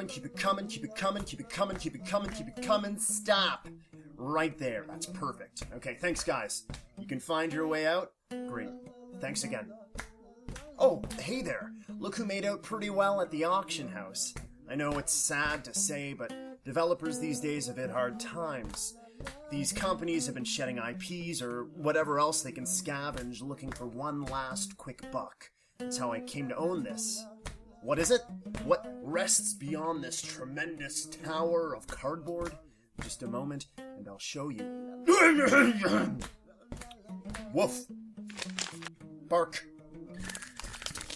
coming, keep it coming, keep it coming, keep it coming, keep it coming, keep it coming, stop. Right there, that's perfect. Okay, thanks guys. You can find your way out? Great. Thanks again. Oh, hey there. Look who made out pretty well at the auction house. I know it's sad to say, but developers these days have had hard times. These companies have been shedding IPs or whatever else they can scavenge looking for one last quick buck. That's how I came to own this. What is it? What rests beyond this tremendous tower of cardboard? Just a moment, and I'll show you. Woof. Bark.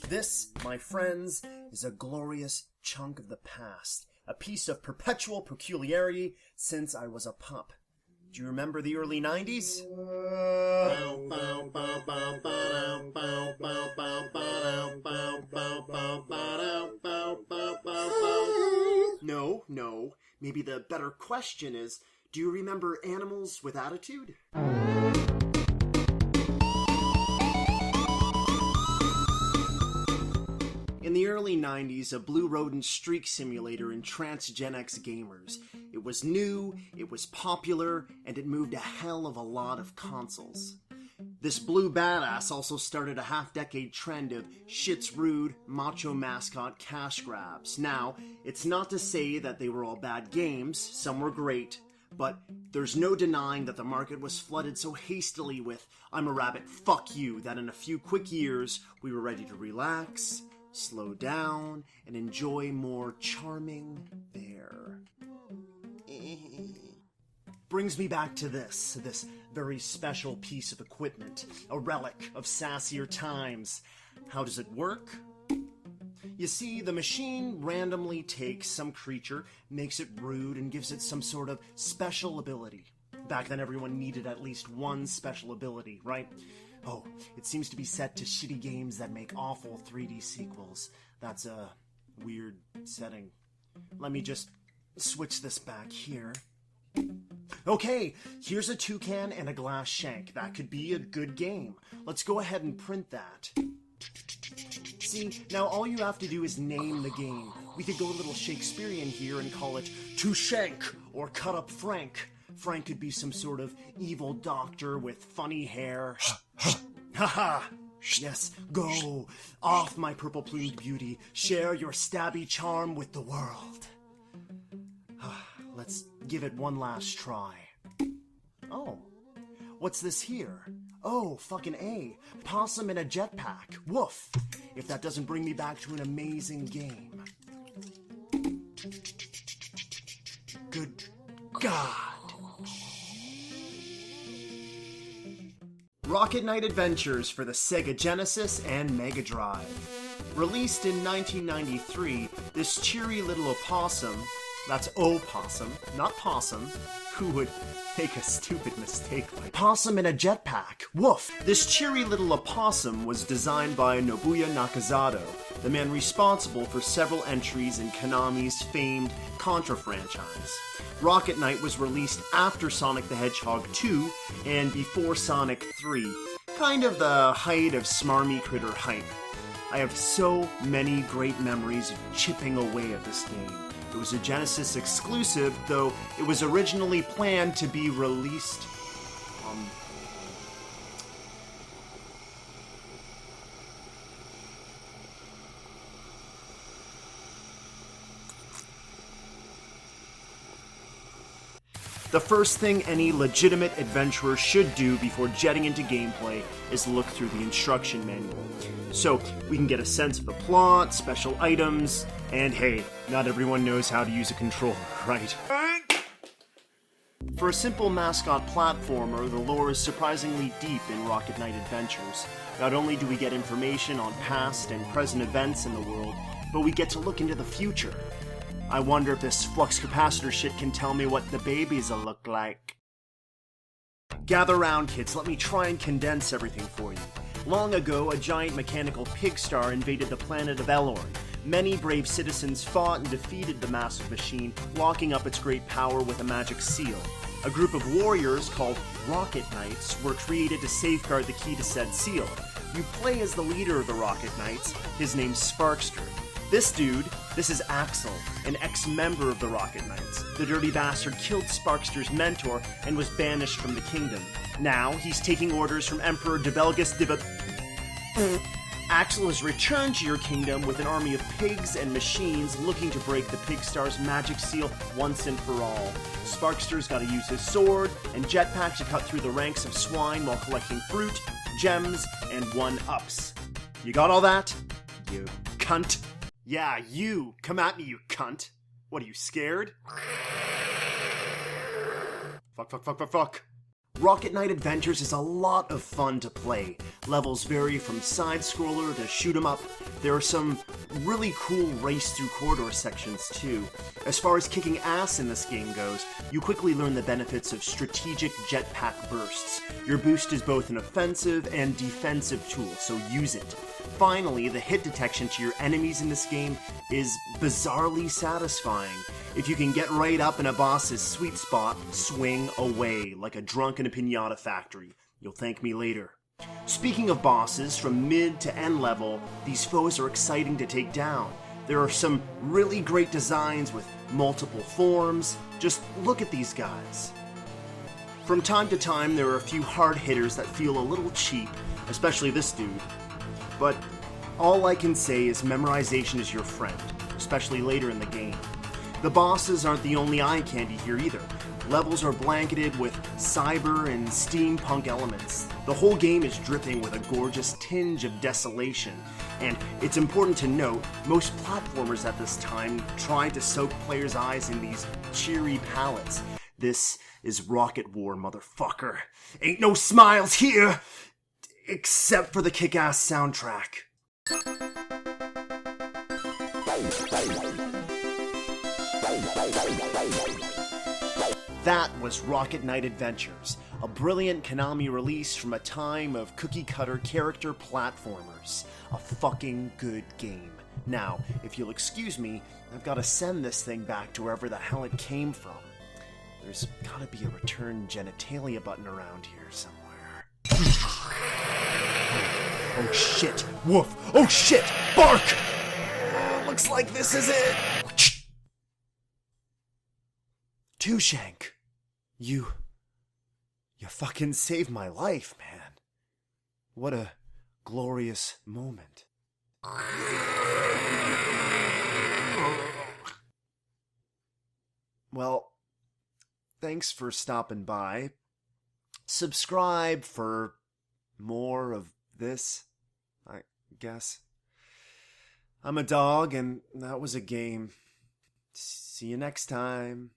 This, my friends, is a glorious chunk of the past. A piece of perpetual peculiarity since I was a pup. Do you remember the early 90s? No. Maybe the better question is, do you remember animals with attitude? In the early 90s, a blue rodent streak simulator entranced Gen X gamers. It was new, it was popular, and it moved a hell of a lot of consoles. This blue badass also started a half-decade trend of shit's rude, macho mascot cash grabs. Now, it's not to say that they were all bad games, some were great, but there's no denying that the market was flooded so hastily with "I'm a rabbit, fuck you," that in a few quick years, we were ready to relax, slow down, and enjoy more charming fare. Brings me back to this very special piece of equipment, a relic of sassier times. How does it work? You see, the machine randomly takes some creature, makes it rude, and gives it some sort of special ability. Back then everyone needed at least one special ability, right? Oh, it seems to be set to shitty games that make awful 3D sequels. That's a weird setting. Let me just switch this back here. Okay, here's a toucan and a glass shank. That could be a good game. Let's go ahead and print that. See, now all you have to do is name the game. We could go a little Shakespearean here and call it To Shank or Cut Up Frank. Frank could be some sort of evil doctor with funny hair. Haha! Yes, go! Off, my purple-plumed beauty. Share your stabby charm with the world. Let's give it one last try. Oh, what's this here? Oh, fucking A. Possum in a jetpack. Woof! If that doesn't bring me back to an amazing game. Good God. Rocket Knight Adventures for the Sega Genesis and Mega Drive. Released in 1993, this cheery little opossum, that's opossum, not possum, who would make a stupid mistake like possum in a jetpack? Woof! This cheery little opossum was designed by Nobuya Nakazato, the man responsible for several entries in Konami's famed Contra franchise. Rocket Knight was released after Sonic the Hedgehog 2 and before Sonic 3, kind of the height of smarmy critter hype. I have so many great memories of chipping away at this game. It was a Genesis exclusive, though it was originally planned to be released on... The first thing any legitimate adventurer should do before jetting into gameplay is look through the instruction manual. So we can get a sense of the plot, special items, and hey, not everyone knows how to use a controller, right? For a simple mascot platformer, the lore is surprisingly deep in Rocket Knight Adventures. Not only do we get information on past and present events in the world, but we get to look into the future. I wonder if this flux capacitor shit can tell me what the babies'll look like. Gather round, kids, let me try and condense everything for you. Long ago, a giant mechanical pig star invaded the planet of Elorn. Many brave citizens fought and defeated the massive machine, locking up its great power with a magic seal. A group of warriors called Rocket Knights were created to safeguard the key to said seal. You play as the leader of the Rocket Knights. His name's Sparkster. This dude, this is Axel, an ex-member of the Rocket Knights. The dirty bastard killed Sparkster's mentor and was banished from the kingdom. Now, he's taking orders from Emperor Debelgus Axel has returned to your kingdom with an army of pigs and machines looking to break the Pig Star's magic seal once and for all. Sparkster's gotta use his sword and jetpack to cut through the ranks of swine while collecting fruit, gems, and 1-ups. You got all that? You cunt. Yeah, you. Come at me, you cunt. What, are you scared? Fuck. Rocket Knight Adventures is a lot of fun to play. Levels vary from side-scroller to shoot-'em-up. There are some really cool race-through-corridor sections, too. As far as kicking ass in this game goes, you quickly learn the benefits of strategic jetpack bursts. Your boost is both an offensive and defensive tool, so use it. Finally, the hit detection to your enemies in this game is bizarrely satisfying. If you can get right up in a boss's sweet spot, swing away like a drunk in a piñata factory. You'll thank me later. Speaking of bosses, from mid to end level, these foes are exciting to take down. There are some really great designs with multiple forms. Just look at these guys. From time to time, there are a few hard hitters that feel a little cheap, especially this dude. But all I can say is memorization is your friend, especially later in the game. The bosses aren't the only eye candy here either. Levels are blanketed with cyber and steampunk elements. The whole game is dripping with a gorgeous tinge of desolation. And it's important to note, most platformers at this time try to soak players' eyes in these cheery palettes. This is Rocket War, motherfucker. Ain't no smiles here! Except for the kick-ass soundtrack. That was Rocket Knight Adventures, a brilliant Konami release from a time of cookie-cutter character platformers. A fucking good game. Now, if you'll excuse me, I've got to send this thing back to wherever the hell it came from. There's gotta be a return genitalia button around here somewhere. Oh shit! Woof! Oh shit! Bark! Oh, looks like this is it! Two-Shank, you fucking saved my life, man. What a glorious moment. Well, thanks for stopping by. Subscribe for more of this, I guess. I'm a dog, and that was a game. See you next time.